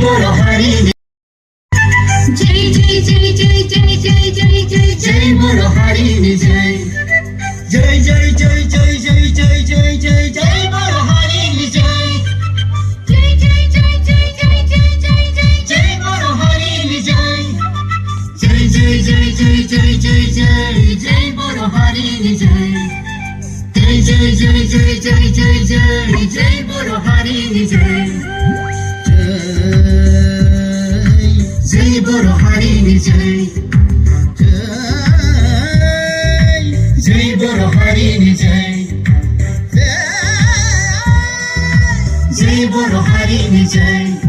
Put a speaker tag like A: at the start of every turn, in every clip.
A: boro harini jai jai jai jai jai jai jai jai jai boro harini jai jai jai jai jai jai jai jai jai jai boro harini jai jai jai jai jai jai jai jai jai jai boro harini jai jai jai jai jai jai jai jai jai boro harini jai jai jai jai jai jai jai jai jai boro harini jai jai boro harini jai jai boro harini jai jai boro harini jai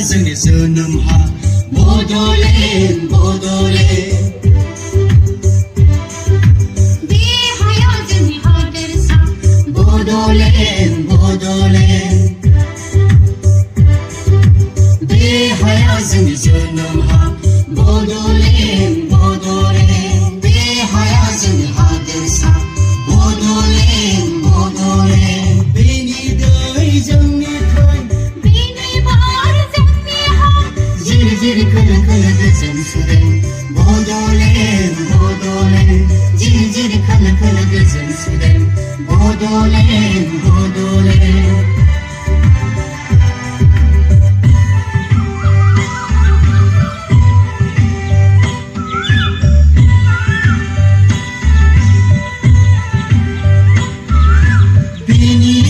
A: जोंनि जोनोम हा बड'लेण्ड बड'लेण्ड बे हाया जोंनि हादोरसा बड'लेण्ड बड'लेण्ड बे हाया जोंनि जोनोम हा बड'लेण्ड बड'लेण्ड बे हाया जोंनि हादोरसा बड'लेण्ड बड'लेण्ड बेनि दै जोंनि थै Jiri kala kala gazan suren Bordolend, Bordolend Jiri jiri kala kala gazan suren Bordolend, Bordolend Beni